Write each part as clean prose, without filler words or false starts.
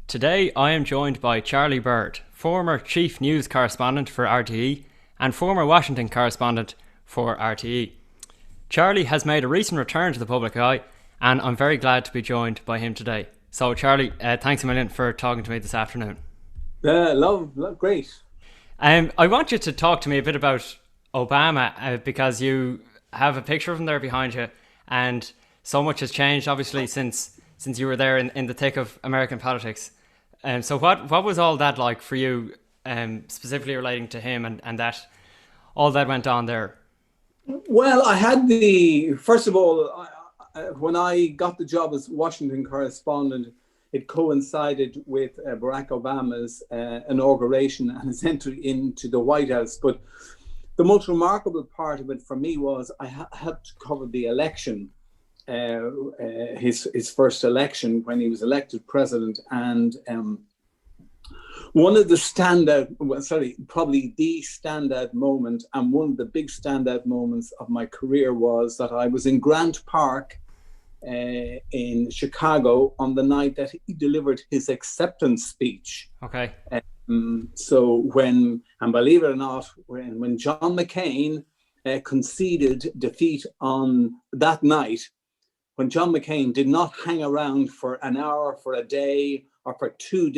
Today I am joined by Charlie Bird, former Chief News Correspondent for RTE and former Washington Correspondent for RTE. Charlie has made a recent return to the public eye and I'm very glad to be joined by him today. So Charlie, thanks a million for talking to me this afternoon. Love, great. I want you to talk to me a bit about Obama because you have a picture of him there behind you and so much has changed obviously since you were there in the thick of American politics. So what was all that like for you, specifically relating to him and that all that went on there? Well, first of all, when I got the job as Washington correspondent, it coincided with Barack Obama's inauguration and his entry into the White House. But the most remarkable part of it for me was I helped cover the election, his first election when he was elected president. And one of the probably the standout moment and one of the big standout moments of my career was that I was in Grant Park in Chicago on the night that he delivered his acceptance speech. Okay. And believe it or not, when John McCain conceded defeat on that night, when John McCain did not hang around for an hour, for a day, or for 2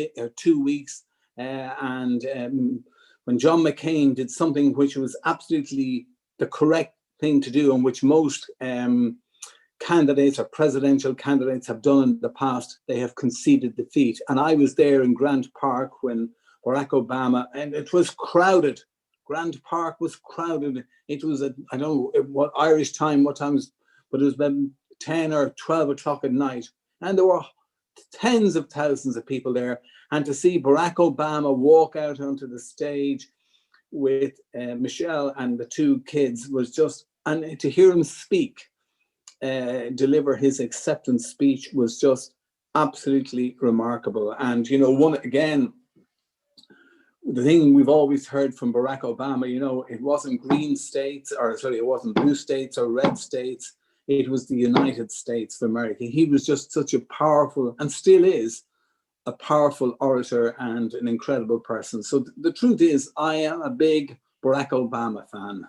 weeks, when John McCain did something which was absolutely the correct thing to do, and which most candidates or presidential candidates have done in the past, they have conceded defeat. And I was there in Grant Park when Barack Obama, and it was crowded. Grant Park was crowded. It was I don't know what Irish time, what times, but it was about 10 or 12 o'clock at night. And there were tens of thousands of people there. And to see Barack Obama walk out onto the stage with Michelle and the two kids was just, and to hear him speak, deliver his acceptance speech was just absolutely remarkable. And, the thing we've always heard from Barack Obama, it wasn't it wasn't blue states or red states. It was the United States of America. He was just such a powerful, and still is, a powerful orator and an incredible person. So the truth is, I am a big Barack Obama fan.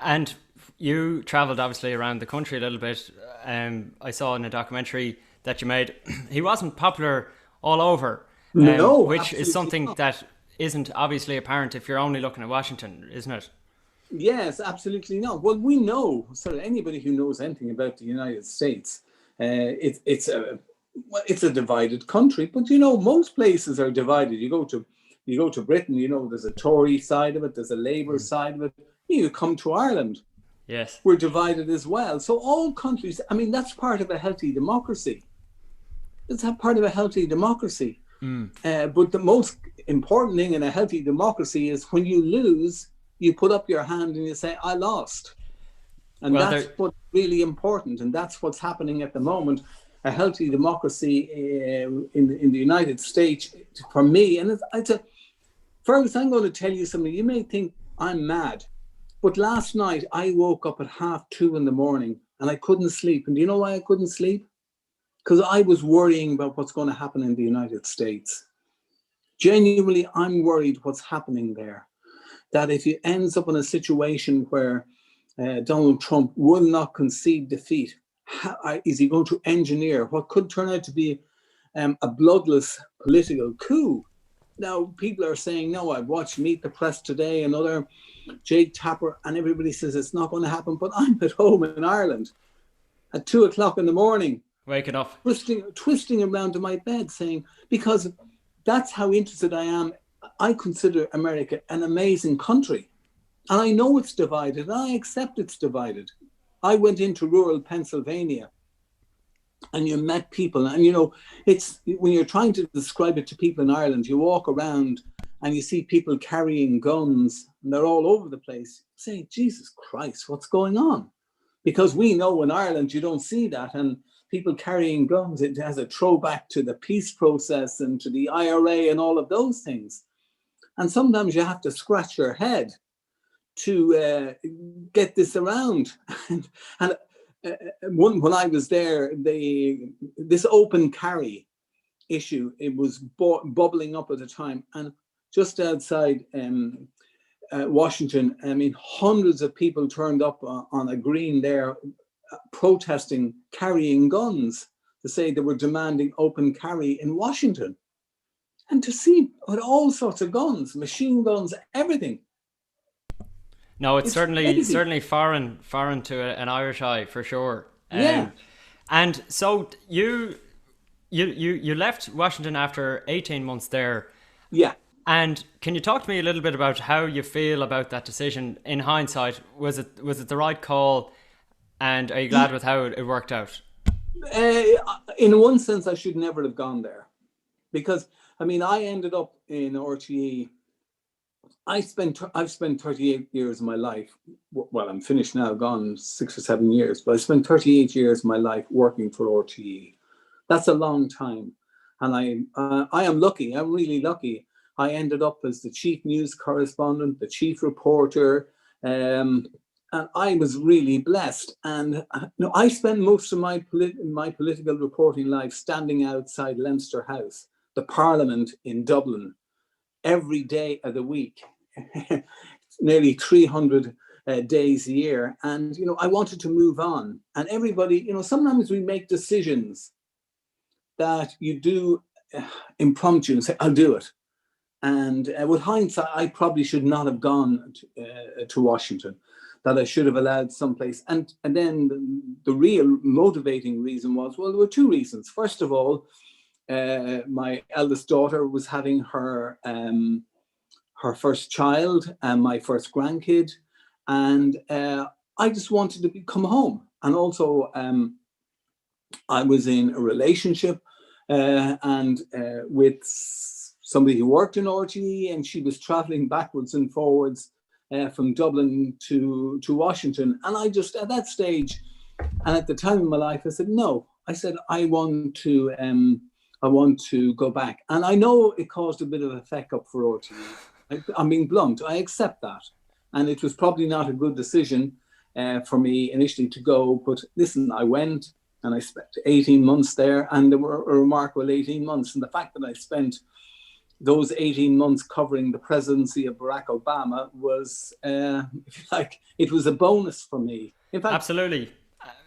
And you travelled obviously around the country a little bit. I saw in a documentary that you made, he wasn't popular all over, No, which is something not. that isn't obviously apparent if you're only looking at Washington, isn't it? Yes, absolutely not. Well, we know, anybody who knows anything about the United States, it's a divided country. But most places are divided. You go to Britain, there's a Tory side of it, there's a Labour side of it. You come to Ireland, yes, we're divided as well. So all countries, that's part of a healthy democracy. It's a part of a healthy democracy. But the most important thing in a healthy democracy is when you lose, you put up your hand and you say, I lost. And that's what's really important. And that's what's happening at the moment. A healthy democracy in the United States, for me, and Fergus, I'm going to tell you something. You may think I'm mad, but last night I woke up at 2:30 a.m. and I couldn't sleep. And do you know why I couldn't sleep? Because I was worrying about what's going to happen in the United States. Genuinely, I'm worried what's happening there. That if he ends up in a situation where Donald Trump will not concede defeat, is he going to engineer what could turn out to be a bloodless political coup? Now, people are saying, no, I've watched Meet the Press today, another Jake Tapper, and everybody says it's not going to happen. But I'm at home in Ireland at 2:00 in the morning, waking up, twisting around to my bed saying, because that's how interested I am. I consider America an amazing country. And I know it's divided, and I accept it's divided. I went into rural Pennsylvania and you met people, and it's when you're trying to describe it to people in Ireland, you walk around and you see people carrying guns and they're all over the place. Say, Jesus Christ, what's going on? Because we know in Ireland you don't see that, and people carrying guns, it has a throwback to the peace process and to the IRA and all of those things. And sometimes you have to scratch your head to get this around. And when I was there, this open carry issue. It was bubbling up at the time, and just outside Washington, I mean, hundreds of people turned up on a green there, protesting, carrying guns, to say they were demanding open carry in Washington. And to see with all sorts of guns, machine guns, everything. No, it's certainly foreign to an Irish eye for sure. Yeah. And so you left Washington after 18 months there. Yeah. And can you talk to me a little bit about how you feel about that decision in hindsight? Was it the right call? And are you glad with how it worked out? In one sense, I should never have gone there, because I mean, I ended up in RTE. I've spent 38 years of my life. Well, I'm finished now, gone 6 or 7 years, but I spent 38 years of my life working for RTE. That's a long time, and I am lucky. I'm really lucky. I ended up as the chief news correspondent, the chief reporter, and I was really blessed. And I spent most of my political reporting life standing outside Leinster House, the Parliament in Dublin, every day of the week, nearly 300 days a year. And, I wanted to move on. And everybody, sometimes we make decisions that you do impromptu and say, I'll do it. And with hindsight, I probably should not have gone to Washington, that I should have allowed someplace. And then the real motivating reason was, well, there were two reasons. First of all, my eldest daughter was having her first child and my first grandkid. And I just wanted to come home. And also, I was in a relationship and with somebody who worked in RTE, and she was traveling backwards and forwards from Dublin to Washington. And I just, at that stage, and at the time in my life, I said, no. I said, I want to go back. And I know it caused a bit of a feck up for RTE. I'm being blunt. I accept that. And it was probably not a good decision for me initially to go. But listen, I went and I spent 18 months there, and they were a remarkable 18 months. And the fact that I spent those 18 months covering the presidency of Barack Obama was, if you like, it was a bonus for me. In fact, absolutely.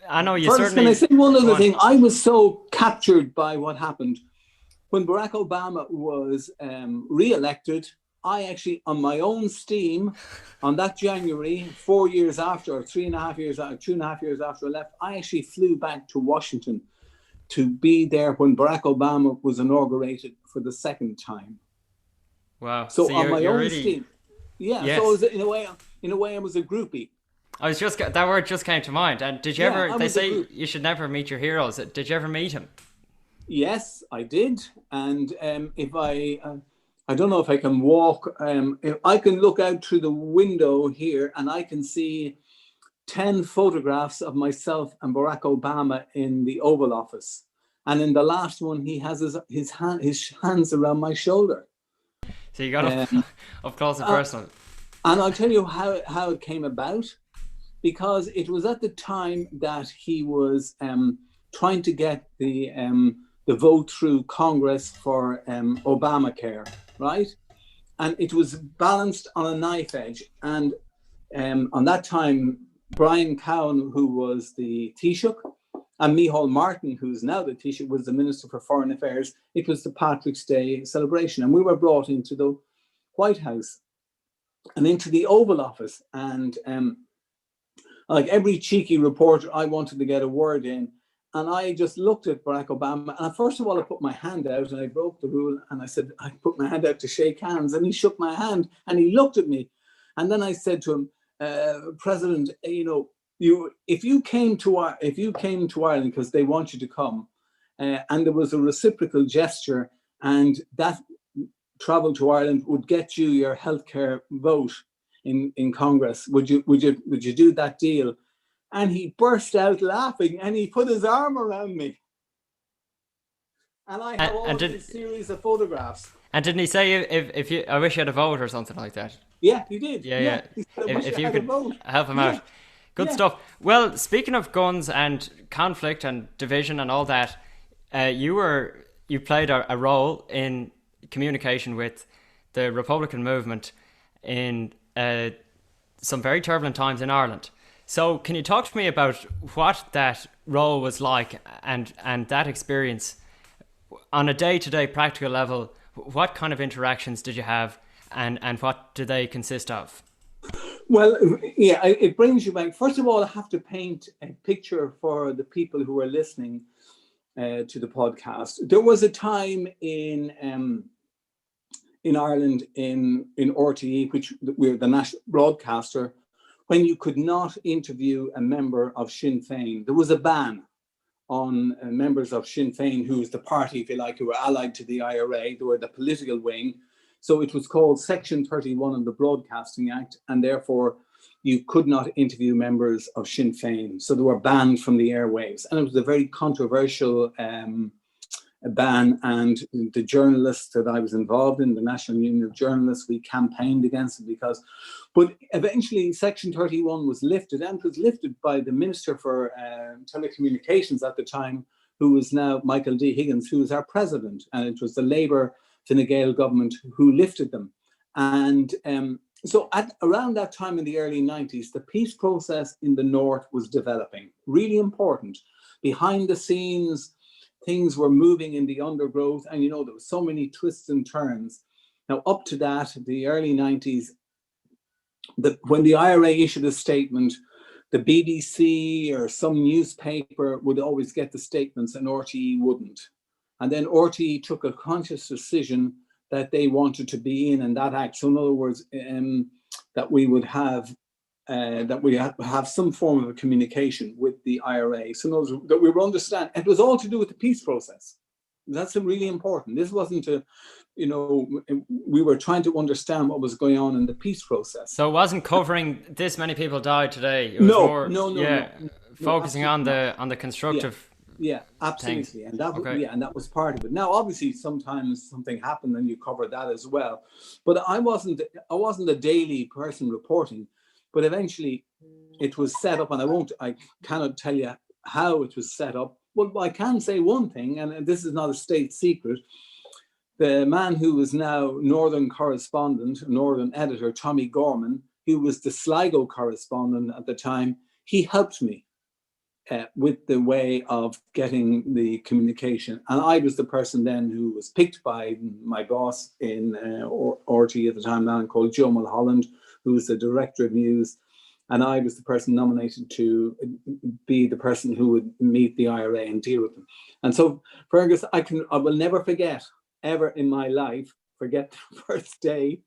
I know you first, certainly... Can I say one other thing? I was so captured by what happened. When Barack Obama was re-elected, I actually, on my own steam, on that January, 4 years after, or 3.5 years after, 2.5 years after I left, I actually flew back to Washington to be there when Barack Obama was inaugurated for the second time. Wow! So on my own steam, yeah. Yes. So it was, in a way, I was a groupie. That word just came to mind. And did you ever? They say you should never meet your heroes. Did you ever meet him? Yes, I did. And if I don't know if I can walk. If I can look out through the window here, and I can see 10 photographs of myself and Barack Obama in the Oval Office. And in the last one, he has his hands around my shoulder. So you got up close and personal. And I'll tell you how it came about, because it was at the time that he was trying to get the vote through Congress for Obamacare, right? And it was balanced on a knife edge. And on that time, Brian Cowan, who was the Taoiseach, and Micheál Martin, who's now the Taoiseach, was the Minister for Foreign Affairs. It was the Patrick's Day celebration. And we were brought into the White House and into the Oval Office. And like every cheeky reporter, I wanted to get a word in. And I just looked at Barack Obama. And first of all, I put my hand out, and I broke the rule. And I said, I put my hand out to shake hands. And he shook my hand and he looked at me. And then I said to him, President, if you came to Ireland because they want you to come, and there was a reciprocal gesture, and that travel to Ireland would get you your healthcare vote in Congress, would you do that deal? And he burst out laughing, and he put his arm around me, and I have all this series of photographs. And didn't he say if you, I wish you had a vote or something like that? Yeah, he did. Yeah. If you could help him out. Good stuff. Well, speaking of guns and conflict and division and all that, you you played a role in communication with the Republican movement in some very turbulent times in Ireland. So can you talk to me about what that role was like and that experience on a day-to-day practical level? What kind of interactions did you have, and what do they consist of? Well, yeah, it brings you back. First of all, I have to paint a picture for the people who are listening to the podcast. There was a time in Ireland, in RTE, which we're the national broadcaster, when you could not interview a member of Sinn Féin. There was a ban on members of Sinn Féin, who was the party, if you like, who were allied to the IRA. They were the political wing. So it was called Section 31 of the Broadcasting Act, and therefore you could not interview members of Sinn Féin. So they were banned from the airwaves. And it was a very controversial ban. And the journalists that I was involved in, the National Union of Journalists, we campaigned against it but eventually Section 31 was lifted, and it was lifted by the Minister for Telecommunications at the time, who is now Michael D. Higgins, who is our president. And it was the Labour Fine Gael government who lifted them. And so around that time in the early 90s, the peace process in the North was developing. Really important. Behind the scenes, things were moving in the undergrowth, and there were so many twists and turns. Now, up to that, the early 90s, when the IRA issued a statement, the BBC or some newspaper would always get the statements and RTE wouldn't. And then RTE took a conscious decision that they wanted to be in that act. So in other words, that we would have some form of a communication with the IRA. So in other words, that we would understand. It was all to do with the peace process. That's really important. This wasn't we were trying to understand what was going on in the peace process. So it wasn't covering this many people died today. It was no, focusing on the constructive. Yeah, absolutely. And that was part of it. Now, obviously, sometimes something happened and you cover that as well. But I wasn't a daily person reporting, but eventually it was set up, and I cannot tell you how it was set up. Well, I can say one thing, and this is not a state secret. The man who is now Northern correspondent, Northern editor, Tommy Gorman, who was the Sligo correspondent at the time, he helped me with the way of getting the communication. And I was the person then who was picked by my boss in RTE at the time, a man called Joe Mulholland, who was the director of news. And I was the person nominated to be the person who would meet the IRA and deal with them. And so, Fergus, I will never forget, ever in my life, forget the first day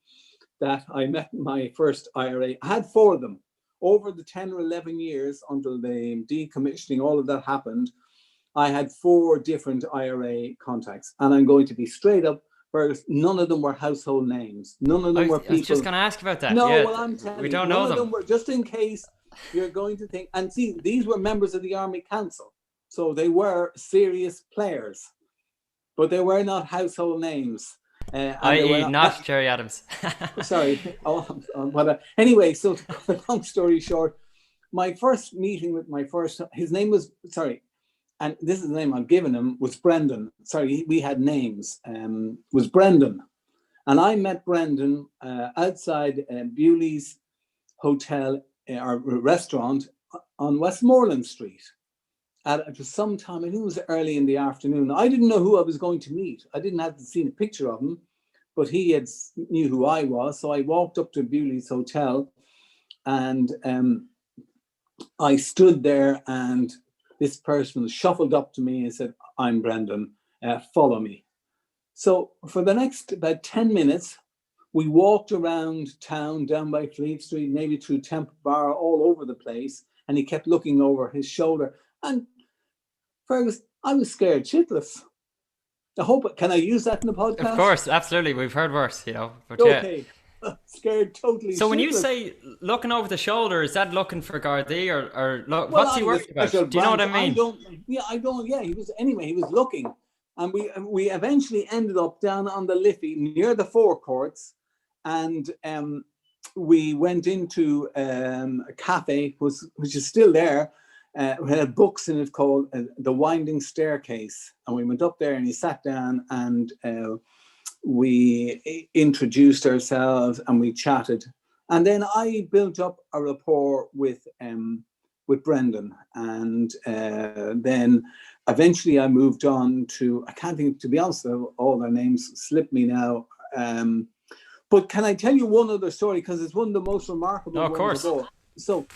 that I met my first IRA. I had 4 of them. Over the 10 or 11 years until the decommissioning, all of that happened, I had 4 different IRA contacts. And I'm going to be straight up, Fergus, none of them were household names. None of them were people. I was just going to ask about that. No, well, I'm telling you. We don't know them. None of them were, just in case you're going to think. And see, these were members of the Army Council. So they were serious players. But they were not household names. I.e. not Jerry Adams. Sorry. Anyway, so to cut a long story short, my first meeting with his name was, and this is the name I've given him, was Brendan. Sorry, we had names. Was Brendan. And I met Brendan outside Bewley's hotel or restaurant on Westmoreland Street. It was sometime, I think it was early in the afternoon. I didn't know who I was going to meet. I didn't have to see a picture of him, but he knew who I was. So I walked up to Bewley's hotel, and I stood there, and this person shuffled up to me and said, "I'm Brendan, follow me." So for the next about 10 minutes, we walked around town, down by Fleet Street, maybe through Temple Bar, all over the place. And he kept looking over his shoulder. And Fergus, I was scared shitless. Can I use that in the podcast? Of course, absolutely. We've heard worse, But okay. Scared totally. So shitless. When you say looking over the shoulder, is that looking for Gardaí or what's he worried about? Do you know what I mean? I don't. Yeah, he was looking, and we eventually ended up down on the Liffey near the forecourts, and we went into a cafe which is still there. We had books in it called The Winding Staircase. And we went up there and he sat down and we introduced ourselves and we chatted. And then I built up a rapport with Brendan. And then eventually I moved on to, I can't think, to be honest, all their names slip me now. But can I tell you one other story? Because it's one of the most remarkable ones. Of course. So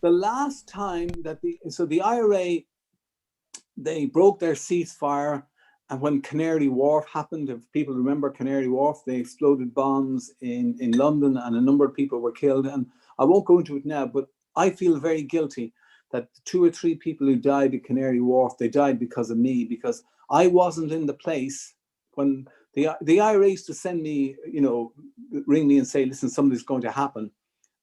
the last time that the IRA, they broke their ceasefire, and when Canary Wharf happened, if people remember Canary Wharf, they exploded bombs in London and a number of people were killed. And I won't go into it now, but I feel very guilty that 2 or 3 people who died at Canary Wharf, they died because of me, because I wasn't in the place when the IRA used to send me, ring me and say, listen, something's going to happen.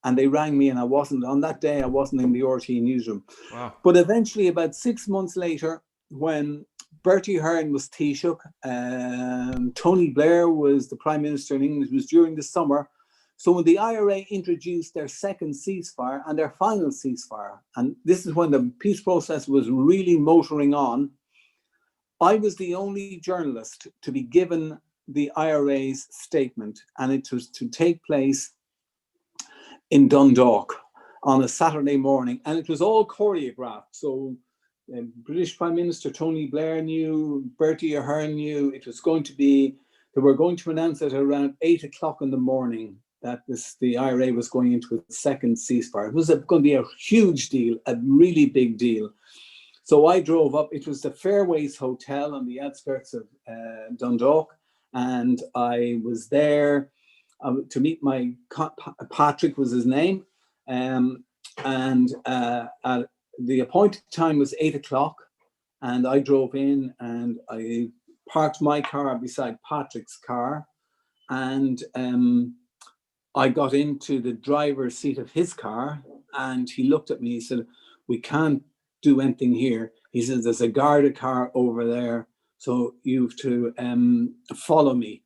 And they rang me and I wasn't, on that day, I wasn't in the RTE newsroom. Wow. But eventually, about 6 months later, when Bertie Ahern was Taoiseach, Tony Blair was the Prime Minister in England, it was during the summer. So when the IRA introduced their second ceasefire and their final ceasefire, and this is when the peace process was really motoring on, I was the only journalist to be given the IRA's statement, and it was to take place in Dundalk on a Saturday morning, and it was all choreographed. So British Prime Minister Tony Blair knew, Bertie Ahern knew it was going to be, they were going to announce it around 8 o'clock in the morning that the IRA was going into its second ceasefire. It was going to be a huge deal, a really big deal. So I drove up, it was the Fairways Hotel on the outskirts of Dundalk, and I was there to meet Patrick was his name, and the appointed time was 8 o'clock, and I drove in and I parked my car beside Patrick's car, and I got into the driver's seat of his car, and he looked at me, he said, we can't do anything here. He says, there's a Garda car over there, so you have to follow me.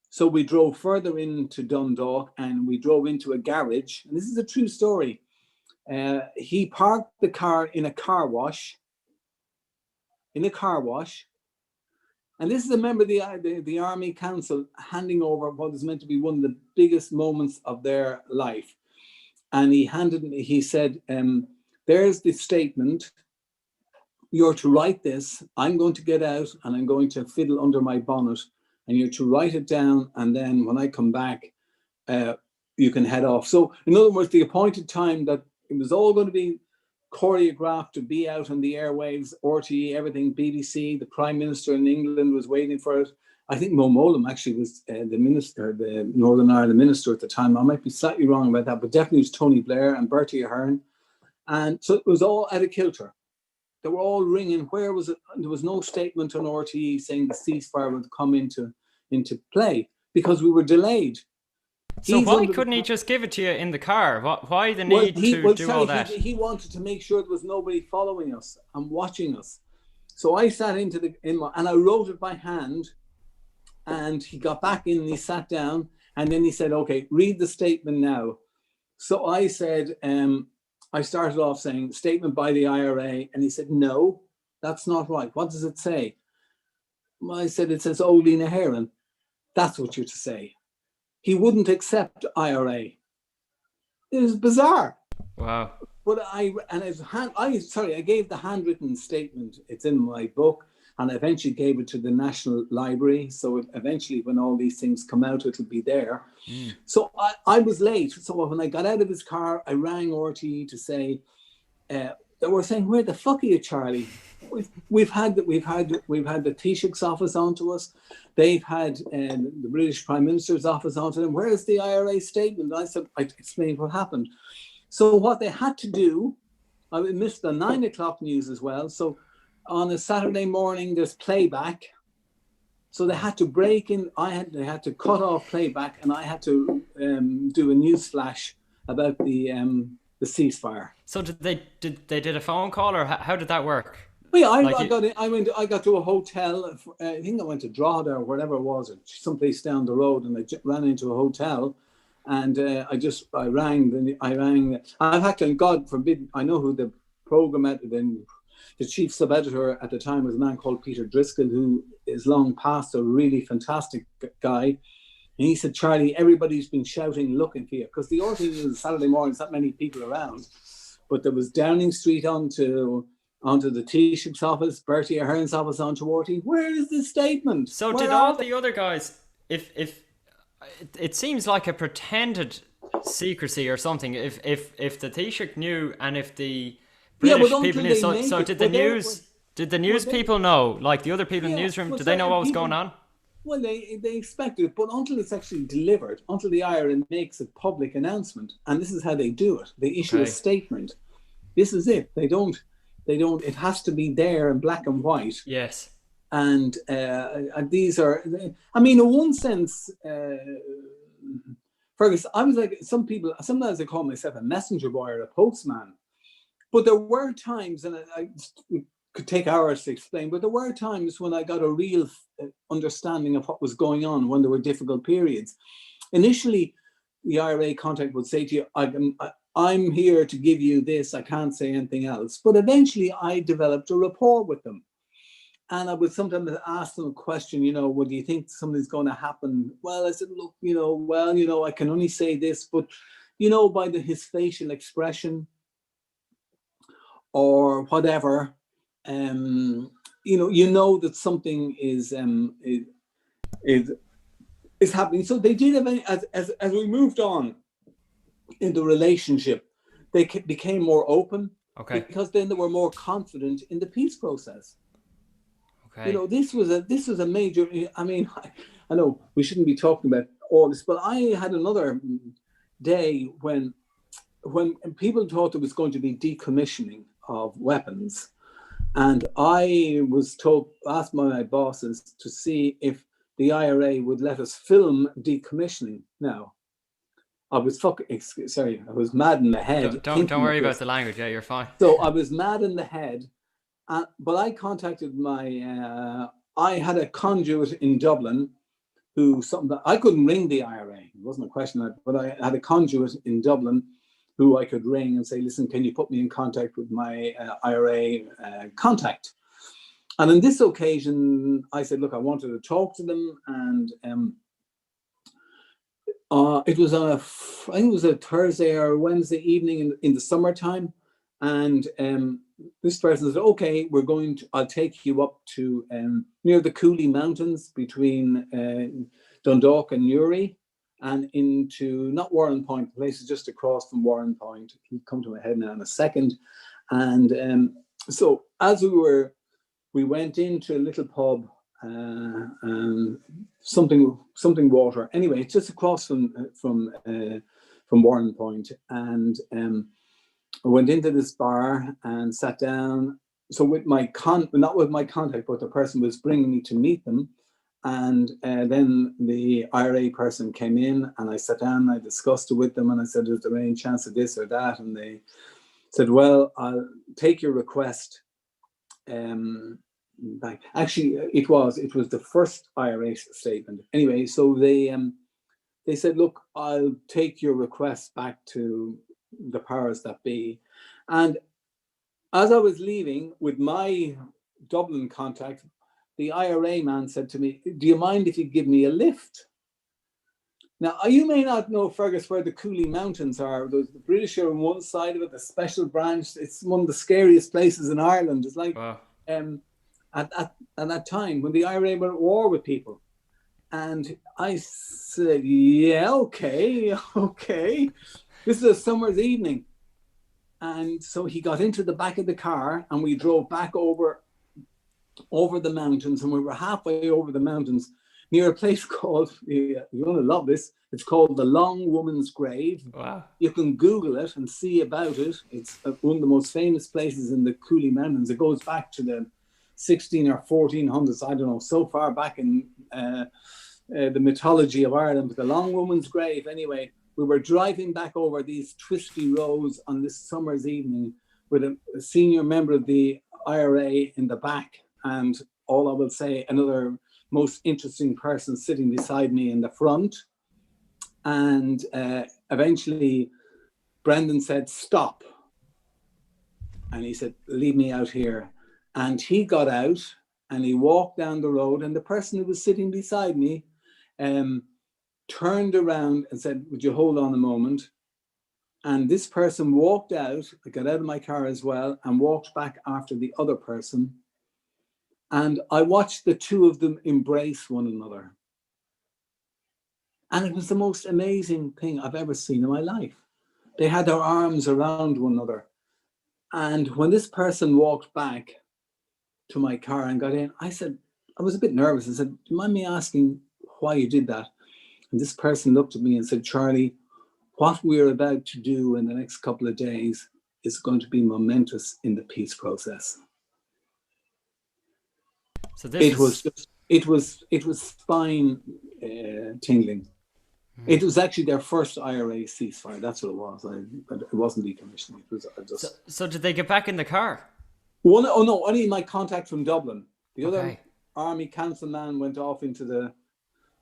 So we drove further into Dundalk and we drove into a garage. And this is a true story. He parked the car in a car wash. And this is a member of the Army Council handing over what is meant to be one of the biggest moments of their life. And he said, there's the statement. You're to write this. I'm going to get out and I'm going to fiddle under my bonnet. And you're to write it down, and then when I come back, you can head off. So, in other words, the appointed time that it was all going to be choreographed to be out on the airwaves, RTE, everything, BBC, the Prime Minister in England was waiting for it. I think Mo Mowlam actually was the minister, the Northern Ireland minister at the time. I might be slightly wrong about that, but definitely it was Tony Blair and Bertie Ahern. And so it was all out of kilter. They were all ringing. Where was it? There was no statement on RTE saying the ceasefire would come into play because we were delayed. So why couldn't he just give it to you in the car? Why the need to do all that? He wanted to make sure there was nobody following us and watching us. So I sat and I wrote it by hand. And he got back in and he sat down and then he said, okay, read the statement now. So I said, I started off saying statement by the IRA, and he said, no, that's not right. What does it say? Well, I said, it says Olina Heron. That's what you're to say. He wouldn't accept IRA. It was bizarre. Wow. But I gave the handwritten statement. It's in my book, and I eventually gave it to the National Library. So eventually, when all these things come out, it'll be there. Mm. So I was late. So when I got out of his car, I rang RTE to say, they were saying, "Where the fuck are you, Charlie? We've had the Taoiseach's office onto us. They've had the British Prime Minister's office onto them. Where's the IRA statement?" I said, I explained what happened. So what they had to do, I missed the 9 o'clock news as well. So on a Saturday morning, there's playback. So they had to break in. They had to cut off playback, and I had to do a news flash about the ceasefire. So they did a phone call, or how did that work? Well, yeah, I got to a hotel. I think I went to Drogheda or whatever it was, or someplace down the road, and I ran into a hotel, and I rang. I had to, God forbid, I know who the program editor, then the chief sub-editor at the time was a man called Peter Driscoll, who is long past, a really fantastic guy. And he said, Charlie, everybody's been shouting, looking for you, because the RTE News Saturday morning, there's not many people around. But there was Downing Street onto the Taoiseach's office, Bertie Ahern's office onto RTE. Where is this statement? So Where did all the other guys, if it seems like a pretended secrecy or something, if the Taoiseach knew and if the British people knew, so did the news people know, like the other people in the newsroom, did they know what was going on? Well, they expected it, but until it's actually delivered, until the IRA makes a public announcement, and this is how they do it. They issue a statement. This is it. They don't, it has to be there in black and white. Yes. And these are, I mean, in one sense, Fergus, I was like, sometimes I call myself a messenger boy or a postman. But there were times, and I could take hours to explain, but there were times when I got a real understanding of what was going on when there were difficult periods. Initially, the IRA contact would say to you, I'm here to give you this, I can't say anything else. But eventually I developed a rapport with them. And I would sometimes ask them a question, well, do you think something's going to happen? Well, I said, look, I can only say this, but, by his facial expression or whatever, that something is happening. So they did, as we moved on in the relationship, they became more open. Okay. Because then they were more confident in the peace process. Okay. This was a major. I mean, I know we shouldn't be talking about all this, but I had another day when people thought there was going to be decommissioning of weapons. And I was asked by my bosses to see if the IRA would let us film decommissioning. Now, I was I was mad in the head. Don't worry about the language. Yeah, you're fine. So I was mad in the head, but I contacted I had a conduit in Dublin I couldn't ring the IRA. It wasn't a question, but I had a conduit in Dublin who I could ring and say, listen, can you put me in contact with my IRA contact? And on this occasion, I said, look, I wanted to talk to them. And it was I think it was a Thursday or Wednesday evening in the summertime. And this person said, okay, I'll take you up to near the Cooley Mountains between Dundalk and Newry, and into, not Warren Point, the place is just across from Warren Point. He'll come to my head now in a second. And so as we went into a little pub, something water. Anyway, it's just across from Warren Point. And I went into this bar and sat down. So with not with my contact, but the person was bringing me to meet them. And then the IRA person came in and I sat down and I discussed it with them. And I said, is there any chance of this or that? And they said, well, I'll take your request. Actually, it was the first IRA statement. Anyway, so they said, look, I'll take your request back to the powers that be. And as I was leaving with my Dublin contact, the IRA man said to me, do you mind if you give me a lift? Now, you may not know, Fergus, where the Cooley Mountains are. The British are on one side of it, the special branch. It's one of the scariest places in Ireland. It's like at that time when the IRA were at war with people. And I said, yeah, okay. This is a summer's evening. And so he got into the back of the car and we drove back over the mountains, and we were halfway over the mountains near a place called, you're going to love this, it's called the Long Woman's Grave. Wow. You can Google it and see about it. It's one of the most famous places in the Cooley Mountains. It goes back to the 16 or 1400s, I don't know, so far back in the mythology of Ireland, but the Long Woman's Grave. Anyway, we were driving back over these twisty roads on this summer's evening with a senior member of the IRA in the back, and all I will say, another most interesting person sitting beside me in the front. And eventually Brendan said, stop. And he said, leave me out here. And he got out and he walked down the road, and the person who was sitting beside me turned around and said, would you hold on a moment? And this person walked out, I got out of my car as well, and walked back after the other person. And I watched the two of them embrace one another. And it was the most amazing thing I've ever seen in my life. They had their arms around one another. And when this person walked back to my car and got in, I said, I was a bit nervous. I said, do you mind me asking why you did that? And this person looked at me and said, Charlie, what we're about to do in the next couple of days is going to be momentous in the peace process. So this it was spine tingling. It was actually their first IRA ceasefire. That's what it was. It wasn't decommissioning. It was just. So did they get back in the car? Only my contact from Dublin. The Okay. other army councilman went off into the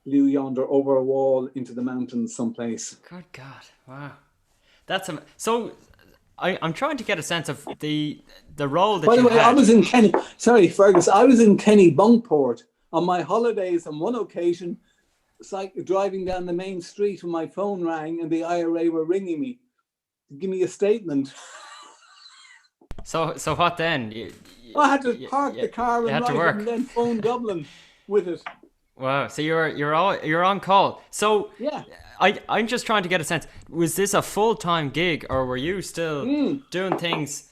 blue yonder, over a wall into the mountains someplace. Good God! Wow, that's so. I'm trying to get a sense of the role that. By the way, had. I was in Kenny. Sorry, Fergus. I was in Kenny Bunkport on my holidays. On one occasion, it's like driving down the main street and my phone rang, and the IRA were ringing me to give me a statement. So what then? I had to park the car and work. and then phone Dublin with it. Wow. So you're on call. So yeah, I'm just trying to get a sense. Was this a full-time gig, or were you still doing things?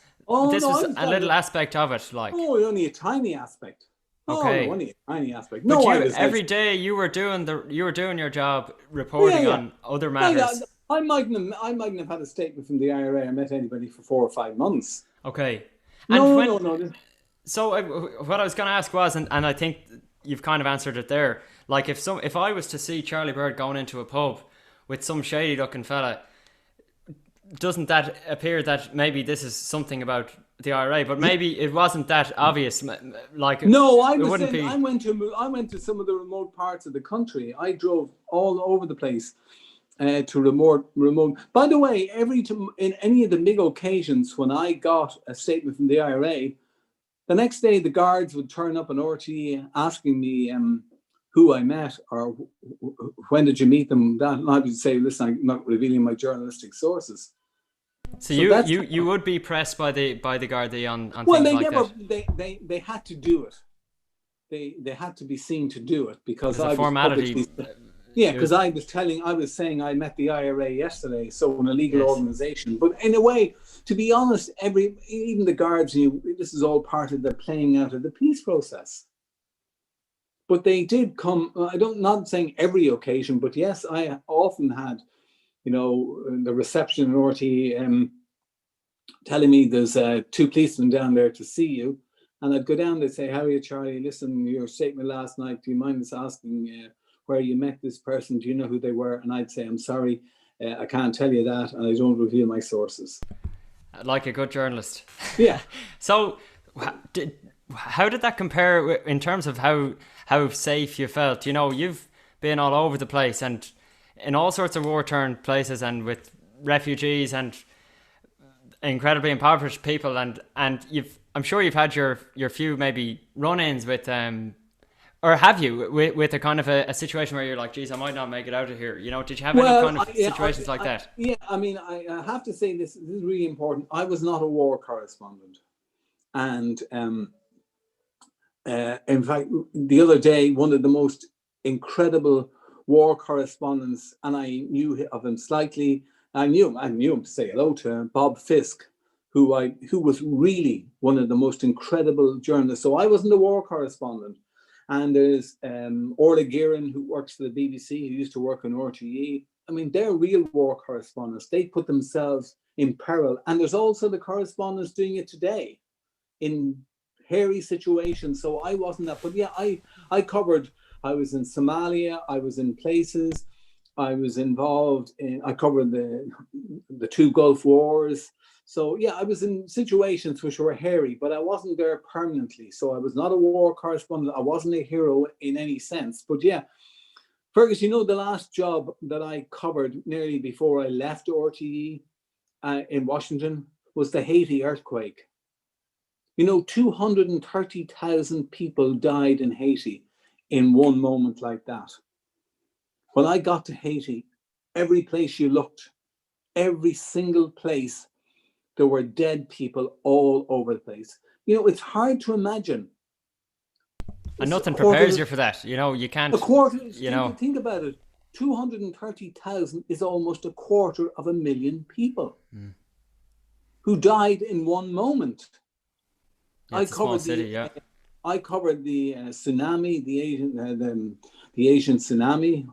This was a little aspect of it, like. Oh, only a tiny aspect. Okay. Oh, only a tiny aspect. But No, every day you were doing your job, reporting on other matters. I mightn't have had a statement from the IRA or met anybody for 4 or 5 months. Okay. No. So what I was going to ask was, and I think you've kind of answered it there. Like if I was to see Charlie Bird going into a pub with some shady looking fella, doesn't that appear that maybe this is something about the IRA? But maybe it wasn't that obvious. Like no, I went to some of the remote parts of the country. I drove all over the place. To remote. By the way, in any of the big occasions when I got a statement from the IRA, the next day the guards would turn up on RTE asking me who I met or when did you meet them. And I would say, listen, I'm not revealing my journalistic sources. So you would be pressed by the Gardaí on well, things like that. They had to do it. They had to be seen to do it because I was formality. Yeah, because I was saying I met the IRA yesterday, so an illegal organization. But in a way, to be honest, even the guards knew this is all part of the playing out of the peace process. But they did come. Not saying every occasion, but yes, I often had, the reception in RT telling me there's 2 policemen down there to see you, and I'd go down. They'd say, "How are you, Charlie? Listen, your statement last night. Do you mind us asking?" Where you met this person, do you know who they were? And I'd say, I'm sorry, I can't tell you that, and I don't reveal my sources. Like a good journalist. Yeah. So how did that compare in terms of how safe you felt? You've been all over the place and in all sorts of war-torn places and with refugees and incredibly impoverished people, and I'm sure you've had your few maybe run-ins with or have you with a kind of a situation where you're like, geez, I might not make it out of here? Did you have any kind of situations like that? Yeah, I mean, I have to say this is really important. I was not a war correspondent. And in fact, the other day, one of the most incredible war correspondents, and I knew of him slightly. I knew him to say hello to him, Bob Fisk, who was really one of the most incredible journalists. So I wasn't a war correspondent. And there's Orla Guerin, who works for the BBC, who used to work on RTE. I mean, they're real war correspondents. They put themselves in peril. And there's also the correspondents doing it today in hairy situations. So I wasn't that. But yeah, I was in Somalia. I was in places. I was involved in, I covered the 2 Gulf Wars. So yeah, I was in situations which were hairy, but I wasn't there permanently. So I was not a war correspondent. I wasn't a hero in any sense. But yeah, Fergus, the last job that I covered nearly before I left RTE in Washington was the Haiti earthquake. You know, 230,000 people died in Haiti in one moment like that. When I got to Haiti, every place you looked, every single place, there were dead people all over the place. You know, it's hard to imagine. And nothing prepares you for that. You know, you can't. A quarter, think about it. 230,000 is almost 250,000 people who died in one moment. I covered I covered the tsunami, the Asian tsunami.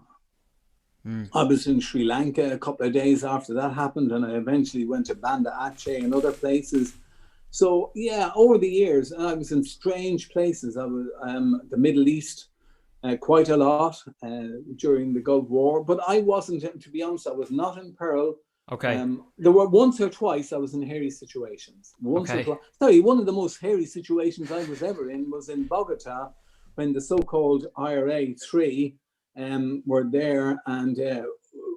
I was in Sri Lanka a couple of days after that happened, and I eventually went to Banda Aceh and other places. So yeah, over the years, I was in strange places. I was the Middle East quite a lot during the Gulf War, but I wasn't, to be honest, I was not in peril. Okay. There were once or twice I was in hairy situations. Or twice. Sorry, one of the most hairy situations I was ever in was in Bogota, when the so-called IRA 3 were there, and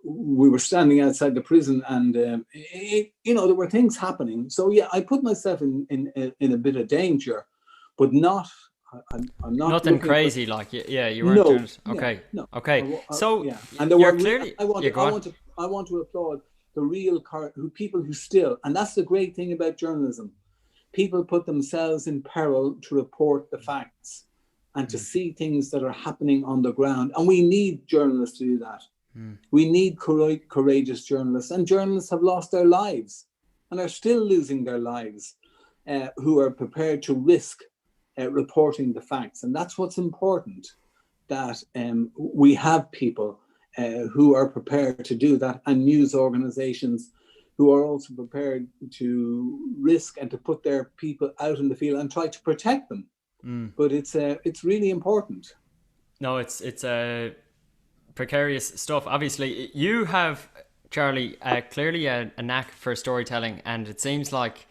we were standing outside the prison, and you know, there were things happening. So yeah, I put myself in a bit of danger, but not. I'm not nothing crazy like you weren't doing it. Okay. No. Okay. So yeah, and there you're were clearly. I want to applaud the real people who still, and that's the great thing about journalism. People put themselves in peril to report the facts and to see things that are happening on the ground. And we need journalists to do that. We need courageous journalists, and journalists have lost their lives and are still losing their lives, who are prepared to risk reporting the facts. And that's what's important, that we have people who are prepared to do that, and news organizations who are also prepared to risk and to put their people out in the field and try to protect them. But it's really important. No, it's precarious stuff. Obviously, you have, Charlie, clearly a knack for storytelling, and it seems like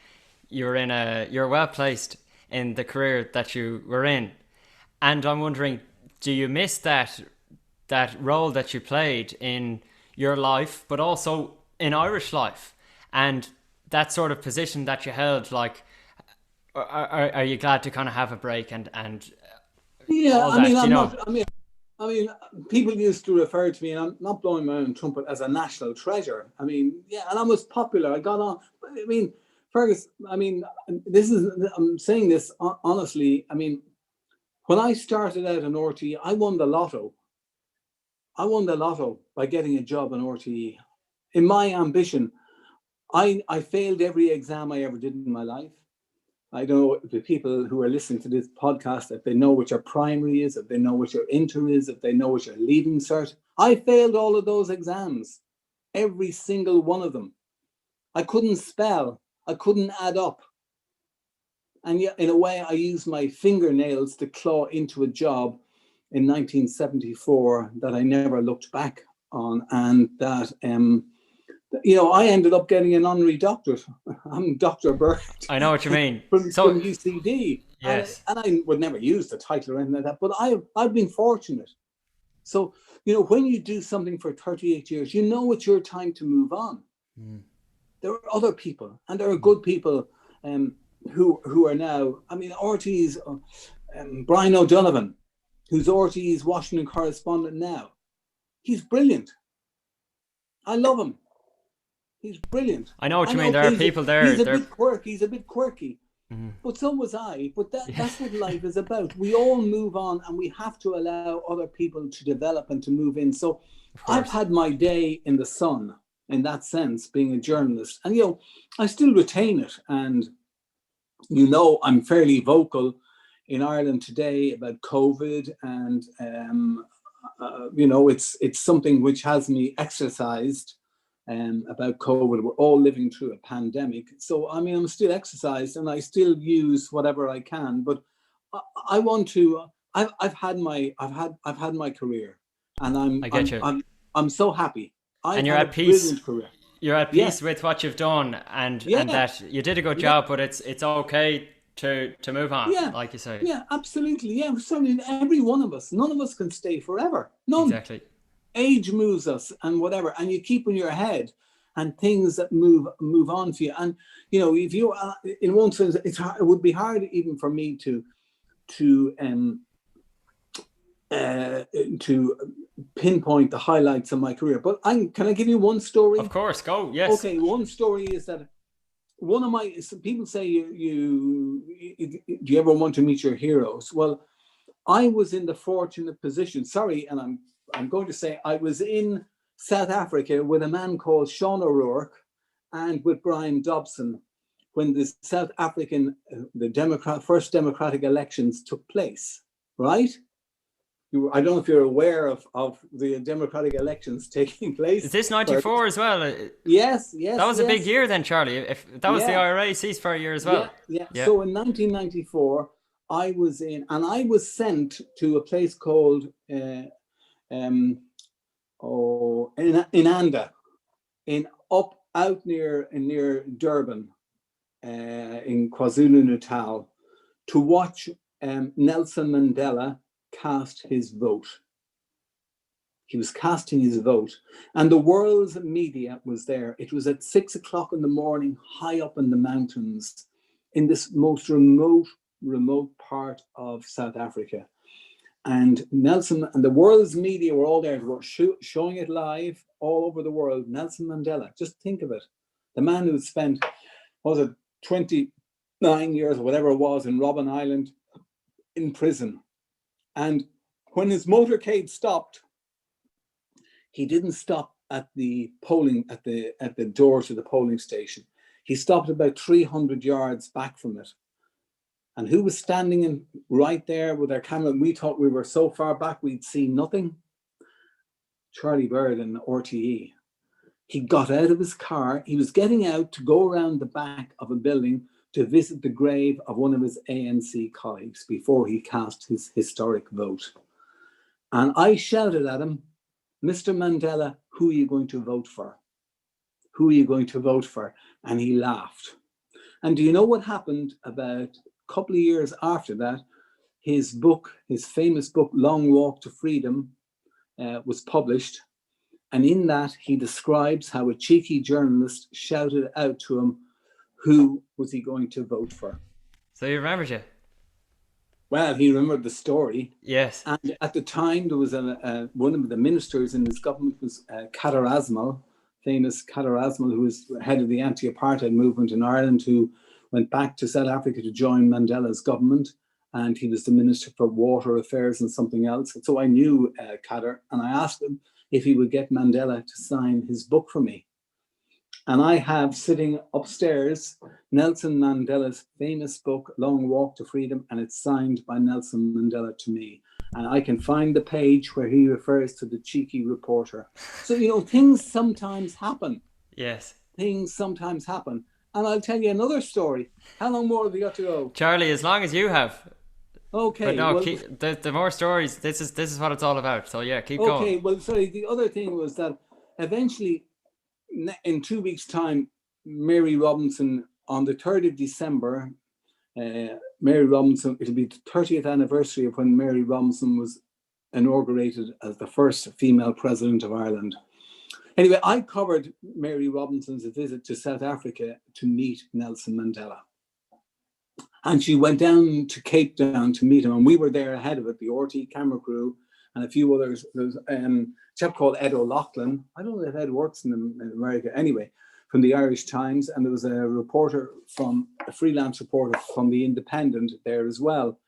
you're well placed in the career that you were in. And I'm wondering, do you miss that role that you played in your life, but also in Irish life, and that sort of position that you held? Like, are you glad to kind of have a break and yeah, all that, I mean, people used to refer to me, and I'm not blowing my own trumpet, as a national treasure. I mean, yeah, and I was popular. I got on. I mean, Fergus, I mean, I'm saying this honestly. I mean, when I started out in RTE, I won the lotto. I won the lotto by getting a job in RTE. In my ambition, I failed every exam I ever did in my life. I don't know if the people who are listening to this podcast, if they know what your primary is, if they know what your inter is, if they know what your leaving cert. I failed all of those exams, every single one of them. I couldn't spell. I couldn't add up. And yet, in a way, I used my fingernails to claw into a job in 1974 that I never looked back on, and that you know, I ended up getting an honorary doctorate. I'm Dr. Bird. I know what you mean. from UCD. Yes. And I would never use the title or anything like that, but I've been fortunate. So, you know, when you do something for 38 years, you know it's your time to move on. There are other people, and there are good people who are now, I mean, RT's Brian O'Donovan, who's RT's Washington correspondent now. He's brilliant. I love him. He's brilliant. I know what you mean. There are people there. He's a bit quirky. But so was I. But that's what life is about. We all move on, and we have to allow other people to develop and to move in. So I've had my day in the sun, in that sense, being a journalist. And, you know, I still retain it. And, you know, I'm fairly vocal in Ireland today about COVID. And, you know, it's something which has me exercised. About COVID. We're all living through a pandemic. So, I mean, I'm still exercised and I still use whatever I can, but I want to, I've had my career, and I'm so happy. And you're at peace. You're at peace with what you've done, and that you did a good job, but it's okay to move on, like you say. Yeah, absolutely. Yeah, certainly every one of us, none of us can stay forever. None. Exactly. Age moves us and whatever, and you keep in your head. and things that move on for you. And you know, if you, in one sense, it would be hard even for me to pinpoint the highlights of my career. But can I give you one story? Of course, go. Yes. Okay, one story is that one of my people say do you ever want to meet your heroes? Well, I was in the fortunate position. Sorry, and I'm going to say I was in South Africa with a man called Sean O'Rourke and with Brian Dobson when the South African first democratic elections took place. Right? I don't know if you're aware of the democratic elections taking place. Is this 94 as well? Yes. That was a big year then, Charlie. If that was the IRA ceasefire year as well. Yeah. So in 1994, I was sent to a place called in Anda, out near Durban, in KwaZulu-Natal, to watch Nelson Mandela cast his vote. He was casting his vote, and the world's media was there. It was at 6 o'clock in the morning, high up in the mountains, in this most remote part of South Africa. And Nelson and the world's media were all there, were showing it live all over the world. Nelson Mandela, just think of it. The man who spent, 29 years or whatever it was in Robben Island in prison. And when his motorcade stopped, he didn't stop at the door to the polling station. He stopped about 300 yards back from it. And who was standing right there with their camera? We thought we were so far back we'd see nothing. Charlie Bird and RTE. He got out of his car. He was getting out to go around the back of a building to visit the grave of one of his ANC colleagues before he cast his historic vote. And I shouted at him, "Mr. Mandela, who are you going to vote for? Who are you going to vote for?" And he laughed. And do you know what happened about a couple of years after that? His famous book, Long Walk to Freedom, was published. And in that, he describes how a cheeky journalist shouted out to him, who was he going to vote for? So he remembered you? Well, he remembered the story. Yes. And at the time, there was one of the ministers in his government was Kader Asmal, famous Kader Asmal, who was head of the anti-apartheid movement in Ireland, who went back to South Africa to join Mandela's government. And he was the Minister for Water Affairs and something else. So I knew Kader, and I asked him if he would get Mandela to sign his book for me. And I have sitting upstairs Nelson Mandela's famous book, Long Walk to Freedom, and it's signed by Nelson Mandela to me. And I can find the page where he refers to the cheeky reporter. So, you know, things sometimes happen. Yes. Things sometimes happen. And I'll tell you another story. How long more have we got to go? Charlie, as long as you have. Okay. But no, the more stories, this is what it's all about. So yeah, keep going. Okay, well, sorry, the other thing was that eventually, in 2 weeks' time, Mary Robinson, on the 3rd of December, Mary Robinson, it'll be the 30th anniversary of when Mary Robinson was inaugurated as the first female president of Ireland. Anyway, I covered Mary Robinson's visit to South Africa to meet Nelson Mandela. And she went down to Cape Town to meet him, and we were there ahead of it, the RT camera crew and a few others. There's a chap called Ed O'Loughlin. I don't know if Ed works in America anyway, from the Irish Times. And there was a freelance reporter from the Independent there as well.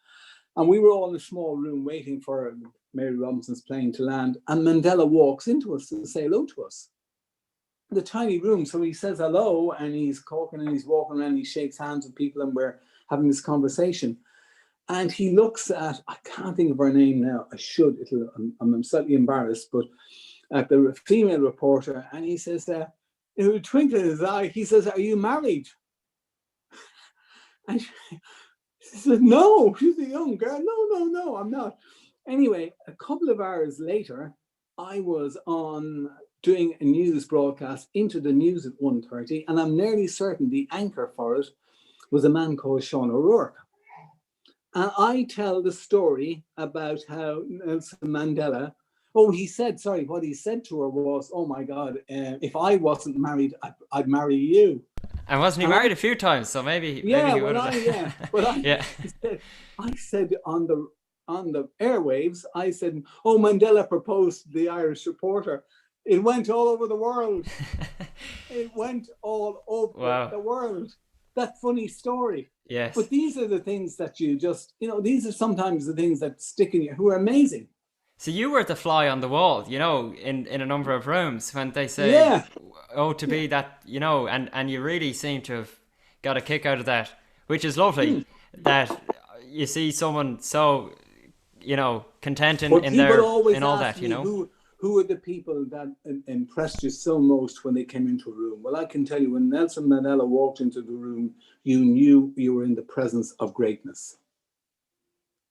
And we were all in a small room waiting for Mary Robinson's plane to land. And Mandela walks into us to say hello to us. The tiny room. So he says hello, and he's talking and he's walking around, and he shakes hands with people, and we're having this conversation. And he looks at, I can't think of her name now, I should, I'm slightly embarrassed, but at the female reporter, and he says, with a twinkle in his eye, he says, "Are you married?" And she said, "No," she's a young girl. No, I'm not. Anyway, a couple of hours later, I was on doing a news broadcast into the news at 1:30, and I'm nearly certain the anchor for it was a man called Sean O'Rourke. And I tell the story about how Nelson Mandela Oh, he said, sorry, what he said to her was, "Oh my God, if I wasn't married, I'd marry you." And wasn't he And married a few times? So maybe yeah, he well, would have. Yeah. I said on the airwaves, I said, "Oh, Mandela proposed to the Irish reporter." It went all over the world. It went all over Wow. the world. That funny story. Yes. But these are the things that you just, these are sometimes the things that stick in you, who are amazing. So you were the fly on the wall, in a number of rooms when they say, Yeah. "Oh, to be that," and you really seem to have got a kick out of that, which is lovely. That you see someone so, content But in people their always in all ask that, me who are the people that impressed you so most when they came into a room. Well, I can tell you, when Nelson Mandela walked into the room, you knew you were in the presence of greatness.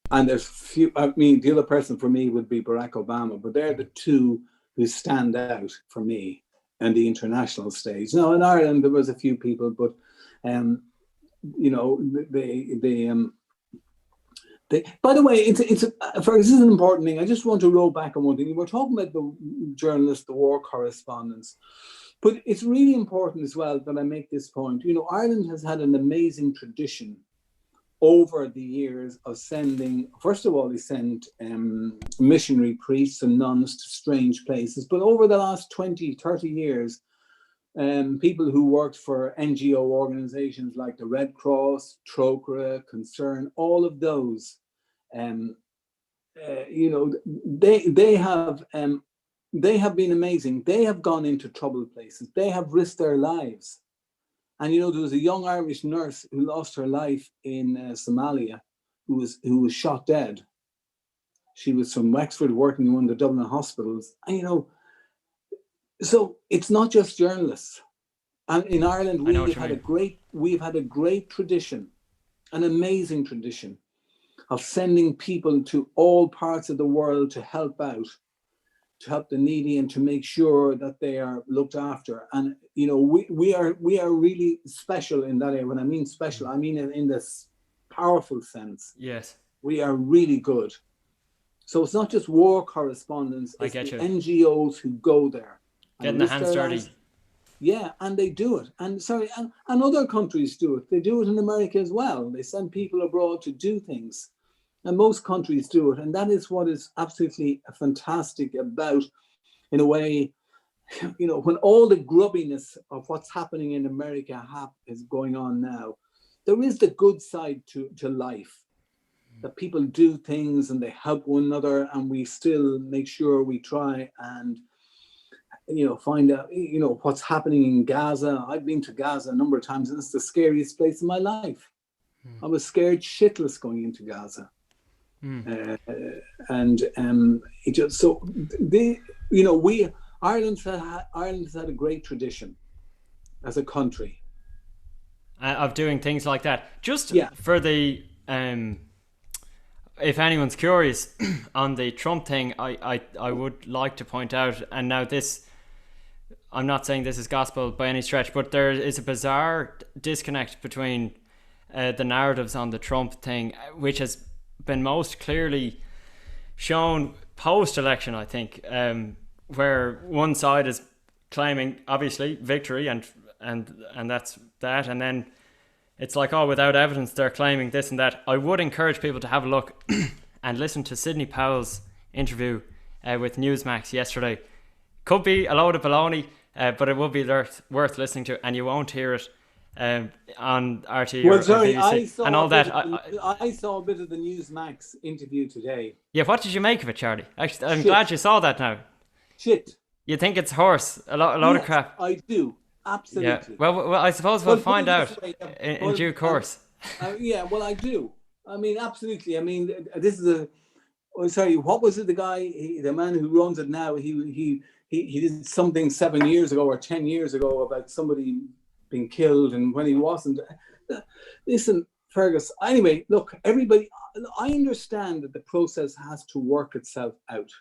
And there's few. I mean, the other person for me would be Barack Obama, but they're the two who stand out for me on the international stage. Now, in Ireland, there was a few people, but by the way, it's Fergus, this is an important thing. I just want to roll back on one thing. We're talking about the journalists, the war correspondents, but it's really important as well that I make this point. Ireland has had an amazing tradition over the years of sending. First of all, they sent missionary priests and nuns to strange places, but over the last 20, 30 years, people who worked for NGO organizations like the Red Cross, Trócaire, Concern, all of those, they have been amazing. They have gone into troubled places. They have risked their lives. And there was a young Irish nurse who lost her life in Somalia, who was shot dead. She was from Wexford, working in one of the Dublin hospitals. And so it's not just journalists. And in Ireland, we've had a great tradition, an amazing tradition of sending people to all parts of the world to help out, to help the needy, and to make sure that they are looked after. And we are really special in that area. When I mean special, I mean in this powerful sense. Yes, we are really good. So it's not just war correspondents, it's the NGOs who go there. Getting the hands dirty. Yeah, and they do it. And other countries do it. They do it in America as well. They send people abroad to do things. And most countries do it. And that is what is absolutely fantastic about, in a way, when all the grubbiness of what's happening in America is going on now, there is the good side to life. That people do things and they help one another, and we still make sure we try and find out what's happening in Gaza. I've been to Gaza a number of times, and it's the scariest place in my life. I was scared shitless going into Gaza. It just, so Ireland's had a great tradition as a country of doing things like that. Just for the if anyone's curious on the Trump thing, I would like to point out, and now this, I'm not saying this is gospel by any stretch, but there is a bizarre disconnect between the narratives on the Trump thing, which has been most clearly shown post-election, I think, where one side is claiming, obviously, victory and that's that, and then it's like, oh, without evidence they're claiming this and that. I would encourage people to have a look and listen to Sidney Powell's interview with Newsmax yesterday. Could be a load of baloney, but it would be worth listening to, and you won't hear it on RT or BBC and all that. I saw a bit of the Newsmax interview today. Yeah, what did you make of it, Charlie? Actually, I'm glad you saw that now. Shit. You think it's horse? A lot of crap. I do. Absolutely. Yeah. Well, I suppose we'll find out in due course. Yeah, well, I do. I mean, absolutely. I mean, this is what was it? The man who runs it now, he did something 7 years ago or 10 years ago about somebody being killed, and when he wasn't. Listen, Fergus. Anyway, look, everybody. I understand that the process has to work itself out.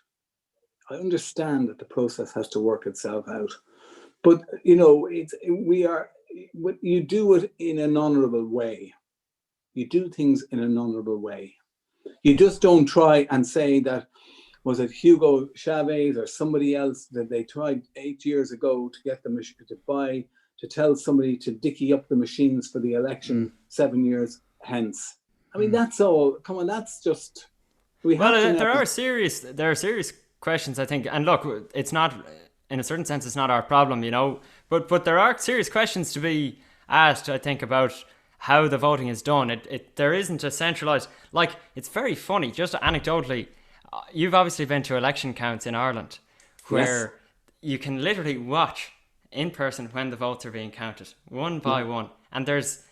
But you do it in an honourable way. You do things in an honourable way. You just don't try and say that was it Hugo Chavez or somebody else that they tried 8 years ago to get them to tell somebody to dicky up the machines for the election 7 years hence. I mean, that's all. Come on, that's just. There are serious questions, I think, and look, it's not, in a certain sense, it's not our problem, you know. But there are serious questions to be asked, I think, about how the voting is done. There isn't a centralized, like, it's very funny, just anecdotally. You've obviously been to election counts in Ireland where you can literally watch in person when the votes are being counted one by one, and there's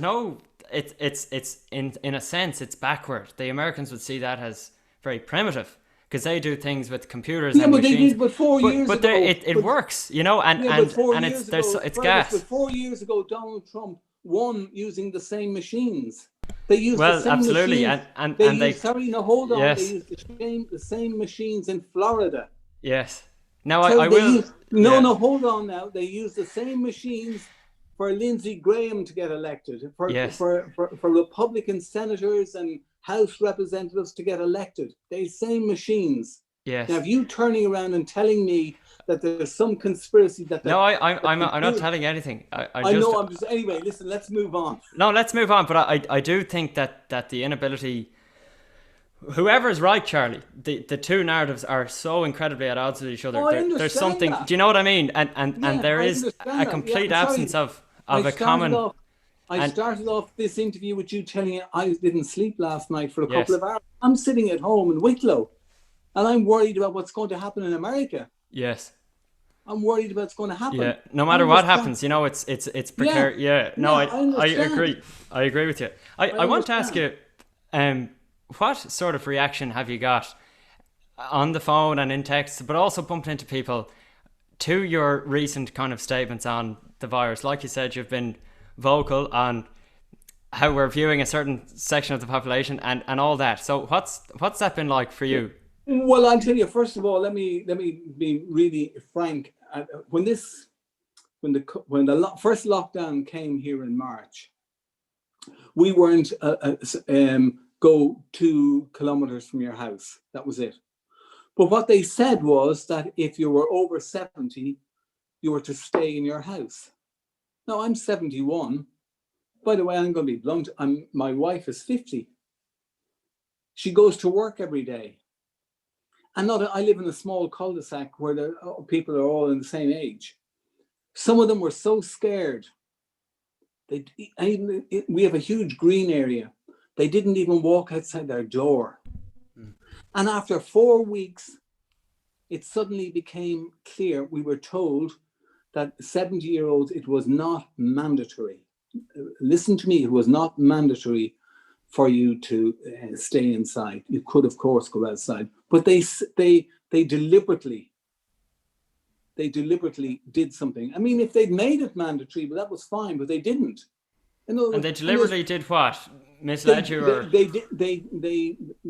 no, it's in a sense it's backward. The Americans would see that as very primitive because they do things with computers and machines. They did, but 4 years ago, it works, you know, and it's gas. But 4 years ago, Donald Trump won using the same machines. They used the same absolutely, machines. Hold on. Yes. They used the same machines in Florida. Yes. Now I will. Hold on. Now they use the same machines for Lindsey Graham to get elected, for Republican senators and House representatives to get elected. They same machines. Yes. Now, if you turning around and telling me that there's some conspiracy I'm not telling anything. Anyway, listen, let's move on. No, let's move on. But I do think that the inability, whoever's right, Charlie, the two narratives are so incredibly at odds with each other. There's something. That. Do you know what I mean? And there is a complete absence of a common. I started off this interview with you telling you I didn't sleep last night for a couple of hours. I'm sitting at home in Wicklow, and I'm worried about what's going to happen in America. Yes. I'm worried about what's going to happen. Yeah. No matter what happens, you know, it's precarious. Yeah. No, I agree. I agree with you. I want to ask you, what sort of reaction have you got on the phone and in text, but also bumped into people to your recent kind of statements on the virus? Like you said, you've been vocal on how we're viewing a certain section of the population and all that. So what's that been like for you? Well, I'll tell you, first of all, let me be really frank. When the first lockdown came here in March, we weren't go 2 kilometers from your house. That was it. But what they said was that if you were over 70, you were to stay in your house. Now, I'm 71. By the way, I'm going to be blunt. My wife is 50. She goes to work every day. And I live in a small cul-de-sac where the people are all in the same age. Some of them were so scared. We have a huge green area. They didn't even walk outside their door. And after 4 weeks, it suddenly became clear. We were told that 70-year-olds, it was not mandatory. Listen to me, it was not mandatory for you to stay inside. You could, of course, go outside, but they deliberately did something. I mean, if they'd made it mandatory, but that was fine, but they didn't. And they deliberately did what? Misled you, or they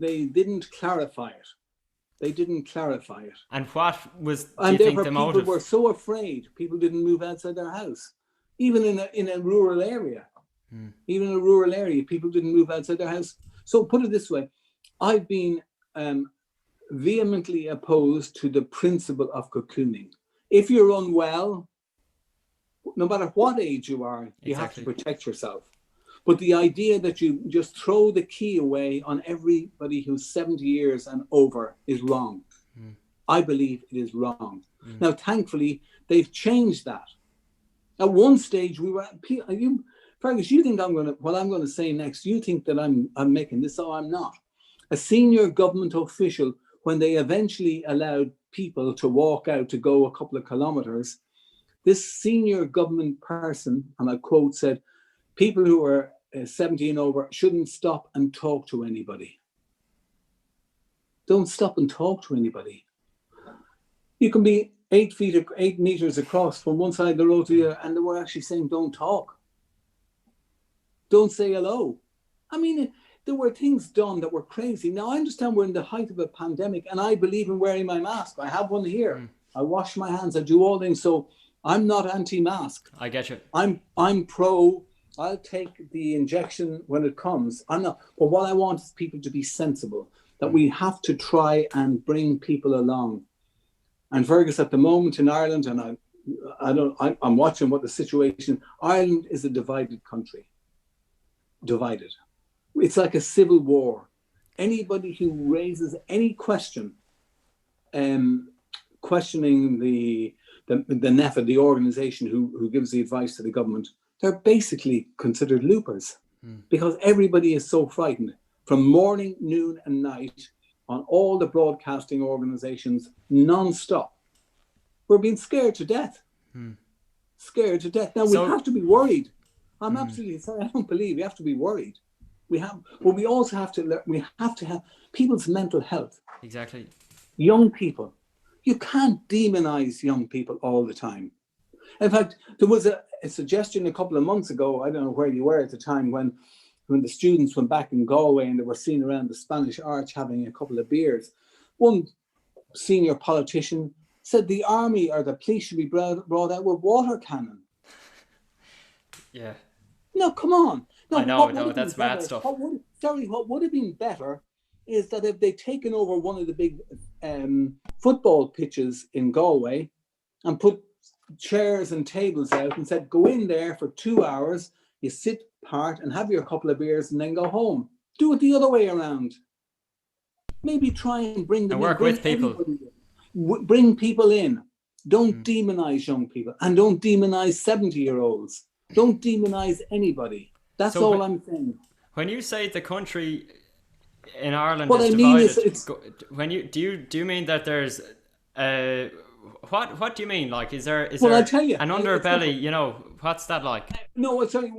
didn't clarify it. They didn't clarify it. And what was? Do you think the motive? People were so afraid. People didn't move outside their house, even in a rural area. Even in a rural area, people didn't move outside their house. So put it this way, I've been vehemently opposed to the principle of cocooning. If you're unwell, no matter what age you are, you have to protect yourself. But the idea that you just throw the key away on everybody who's 70 years and over is wrong. I believe it is wrong. Now, thankfully, they've changed that. At one stage, Fergus, you think what I'm going to say next, you think that I'm making this, so I'm not. A senior government official, when they eventually allowed people to walk out to go a couple of kilometers, this senior government person, and I quote, said, people who are 70 and over shouldn't stop and talk to anybody. Don't stop and talk to anybody. You can be 8 meters across from one side of the road to the other, and they were actually saying, don't talk. Don't say hello. I mean, there were things done that were crazy. Now, I understand we're in the height of a pandemic, and I believe in wearing my mask. I have one here. I wash my hands. I do all things. So I'm not anti-mask. I get you. I'm pro. I'll take the injection when it comes. I'm not. But what I want is people to be sensible. that we have to try and bring people along. And Fergus, at the moment in Ireland, and I'm watching what the situation. Ireland is a divided country. Divided. It's like a civil war. Anybody who raises any question, questioning the NEFA, the organisation who gives the advice to the government, they're basically considered loopers, because everybody is so frightened. From morning, noon, and night, on all the broadcasting organisations, non-stop. We're being scared to death. Scared to death. Now, we have to be worried. I'm absolutely sorry. I don't believe we have to be worried. But we also have to. We have to have people's mental health. Exactly. Young people. You can't demonize young people all the time. In fact, there was a suggestion a couple of months ago. I don't know where you were at the time when the students went back in Galway and they were seen around the Spanish Arch having a couple of beers. One senior politician said the army or the police should be brought out with water cannon. Yeah. No, come on. No, I know, no, that's mad stuff. What would have been better is that if they'd taken over one of the big football pitches in Galway and put chairs and tables out and said, go in there for 2 hours, you sit apart and have your couple of beers and then go home. Do it the other way around. Maybe try and bring them and work with people. Bring people in. Don't demonize young people, and don't demonize 70-year-olds. Don't demonize anybody. That's all I'm saying. When you say the country in Ireland is divided, do you mean that there's what do you mean? Like, is there I'll tell you, an underbelly? You know, what's that like? No, sorry,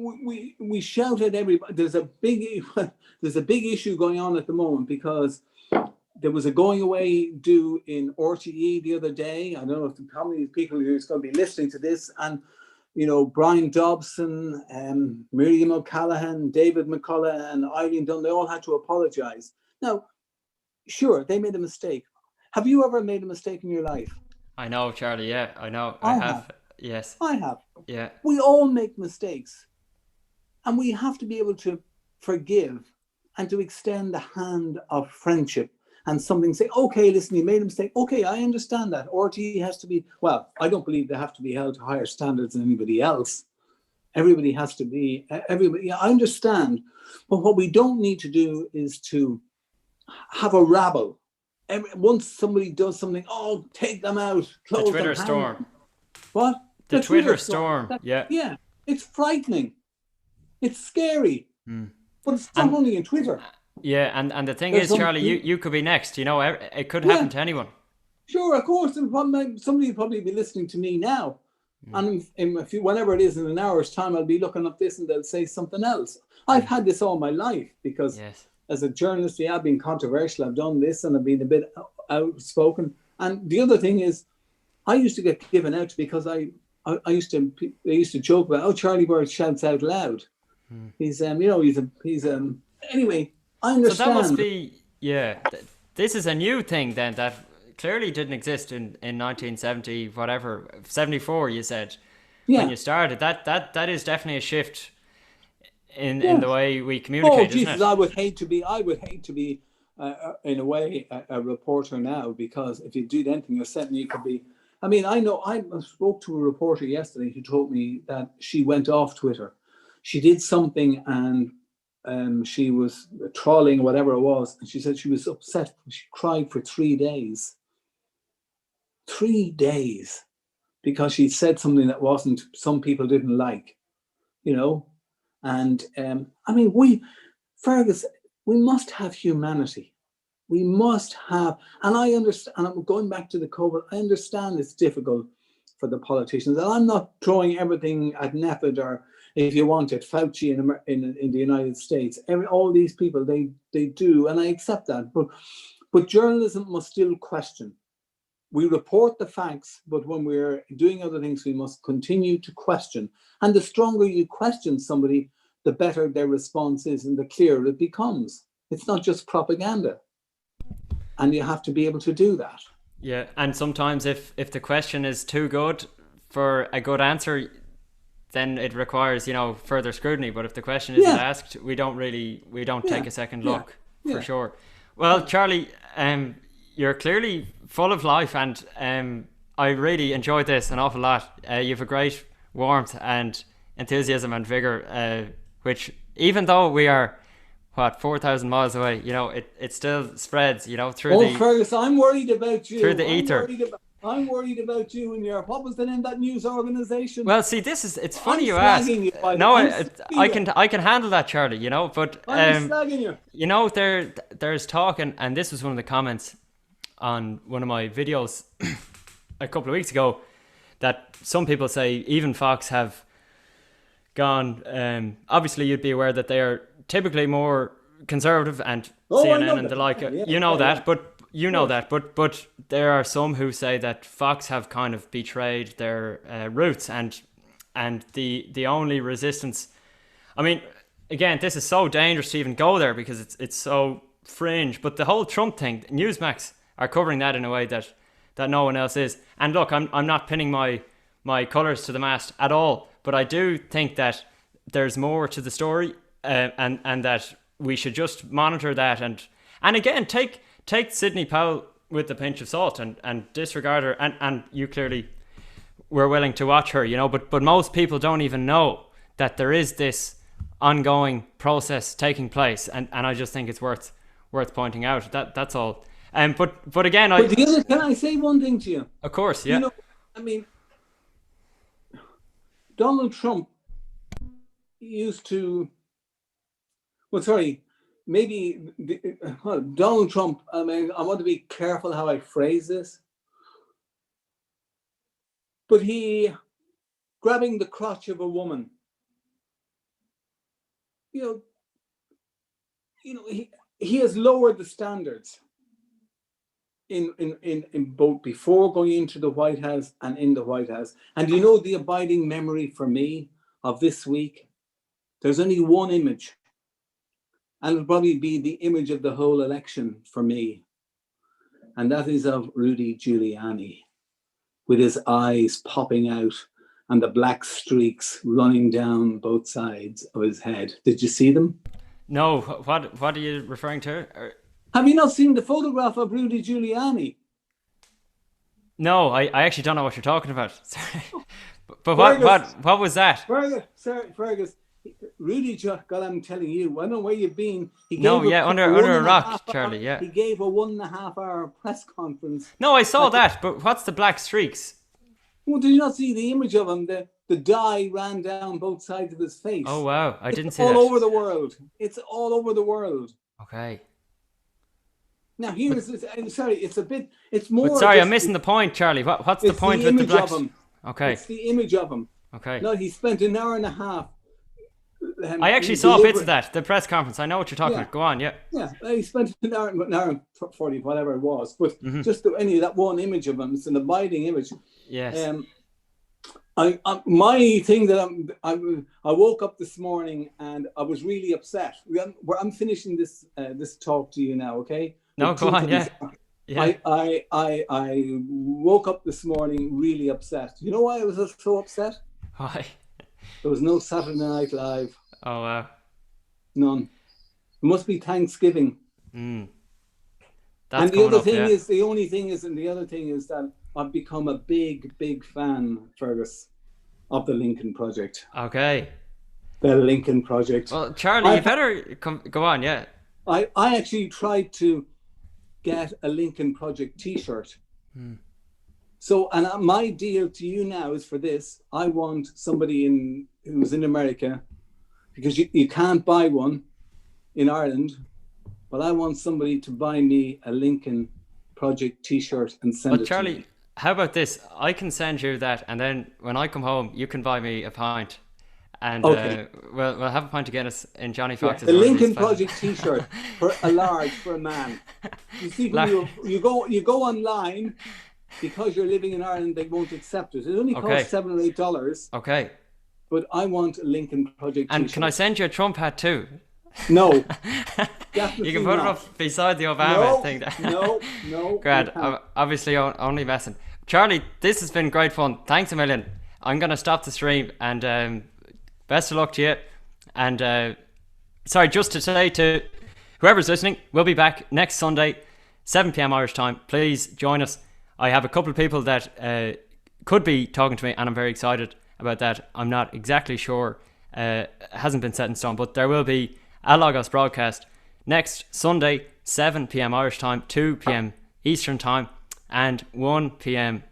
we shout at everybody. There's a big issue going on at the moment because there was a going away due in RTE the other day. I don't know how many people who's going to be listening to this, and you know, Brian Dobson, Miriam O'Callaghan, David McCullough, and Eileen Dunn, they all had to apologise. Now, sure, they made a mistake. Have you ever made a mistake in your life? I know, Charlie, yeah, I know. I have. Yes. I have. Yeah. We all make mistakes. And we have to be able to forgive and to extend the hand of friendship and something, say, okay, listen, you made a mistake. Okay, I understand that. RTE has to be, well, I don't believe they have to be held to higher standards than anybody else. Everybody has to be, yeah, I understand. But what we don't need to do is to have a rabble. Once somebody does something, oh, take them out. The Twitter storm. What? The Twitter storm. Yeah. Yeah. It's frightening. It's scary. But it's not only in Twitter. Yeah, and the thing is, Charlie, you could be next. You know, it could happen to anyone. Sure, of course. And somebody will probably be listening to me now. And whenever it is in an hour's time, I'll be looking up this and they'll say something else. I've had this all my life because as a journalist, I've been controversial. I've done this and I've been a bit outspoken. And the other thing is, I used to get given out because they used to joke about, oh, Charlie Bird shouts out loud. He's anyway, I understand. So that must be, this is a new thing then that clearly didn't exist in 1970, whatever, 74 you said, when you started. That is definitely a shift in the way we communicate, isn't Jesus, it? I would hate to be in a way a reporter now, because if you do anything, you're setting, you could be, I mean, I know, I spoke to a reporter yesterday who told me that she went off Twitter. She did something and she was trolling, whatever it was, and she said she was upset. She cried for 3 days. 3 days, because she said something that some people didn't like, you know. And I mean, Fergus, we must have humanity. We must have, and I understand, and I'm going back to the COVID, I understand it's difficult for the politicians, and I'm not throwing everything at NEPID or, if you want it, Fauci in the United States. All these people, they do, and I accept that. But journalism must still question. We report the facts, but when we're doing other things, we must continue to question. And the stronger you question somebody, the better their response is and the clearer it becomes. It's not just propaganda. And you have to be able to do that. Yeah, and sometimes if the question is too good for a good answer, then it requires, further scrutiny. But if the question isn't asked, we don't take a second look, for sure. Well, Charlie, you're clearly full of life, and I really enjoyed this an awful lot. You have a great warmth and enthusiasm and vigor, which even though we are 4,000 miles away, it still spreads, through Fergus, I'm worried about you. Through the ether. I'm worried about you and your, what was the name of that news organization? Well, see, it's funny you ask. No, I can handle that, Charlie, but I'm slagging you. There's talk, and this was one of the comments on one of my videos a couple of weeks ago, that some people say even Fox have gone, obviously you'd be aware that they are typically more conservative, and CNN and the like, but there are some who say that Fox have kind of betrayed their roots, and the only resistance, I mean, again, this is so dangerous to even go there because it's so fringe, but the whole Trump thing, Newsmax are covering that in a way that no one else is. And look, I'm not pinning my colours to the mast at all, but I do think that there's more to the story, and that we should just monitor that, and again take Sidney Powell with a pinch of salt, and disregard her, and you clearly were willing to watch her, but most people don't even know that there is this ongoing process taking place, and I just think it's worth pointing out. That's all. But again, can I say one thing to you? Of course, yeah. I mean, Donald Trump used to, Donald Trump, I mean, I want to be careful how I phrase this, but he, grabbing the crotch of a woman, he has lowered the standards in both before going into the White House and in the White House. And the abiding memory for me of this week, there's only one image, and it'll probably be the image of the whole election for me, and that is of Rudy Giuliani, with his eyes popping out and the black streaks running down both sides of his head. Did you see them? No. What are you referring to? Have you not seen the photograph of Rudy Giuliani? No, I actually don't know what you're talking about. Sorry. But Fergus, what was that? Fergus. Rudy, God, I'm telling you, I don't know where you've been. Under a rock, Charlie. Yeah. He gave a 1.5 hour press conference. No, I saw that, but what's the black streaks? Well, did you not see the image of him? The dye ran down both sides of his face. Oh wow, I didn't see that. All over the world. It's all over the world. Okay. Now it's more. But sorry, I'm missing the point, Charlie. What's the point with the black? Okay. It's the image of him. Okay. No, he spent an hour and a half. I actually saw bits of that, the press conference. I know what you're talking about. Go on, yeah. Yeah, he spent an hour and 40, whatever it was. But just any of that one image of him, it's an abiding image. Yes. My thing that I woke up this morning and I was really upset. I'm finishing this talk to you now, okay? No, go on, yeah. Yeah. I woke up this morning really upset. You know why I was so upset? Why? There was no Saturday Night Live. Oh wow. None. It must be Thanksgiving. That's and the other thing is, the only thing is, and the other thing is that I've become a big fan, Fergus, of the Lincoln Project. Okay. The Lincoln Project. Well, Charlie, you better go on, yeah. I actually tried to get a Lincoln Project T-shirt. So, and my deal to you now is for this. I want somebody who's in America, because you can't buy one in Ireland, but I want somebody to buy me a Lincoln Project T-shirt and send it Charlie, to me. How about this? I can send you that, and then when I come home, you can buy me a pint. And okay. We'll have a pint to get us in Johnny Fox's. The Lincoln Project T-shirt for a large for a man. You see, when you go online, because you're living in Ireland, they won't accept it. It only costs $7 or $8. Okay. But I want a Lincoln Project And T-shirt. can I send you a Trump hat too? No. You can put it up beside the Obama thing. No. Grad, obviously only messing. Charlie, this has been great fun. Thanks a million. I'm going to stop the stream, and best of luck to you. And sorry, just to say to whoever's listening, we'll be back next Sunday, 7 p.m. Irish time. Please join us. I have a couple of people that could be talking to me, and I'm very excited about that. I'm not exactly sure. It hasn't been set in stone, but there will be a Logos broadcast next Sunday, 7 p.m. Irish time, 2 p.m. Eastern time, and 1 p.m.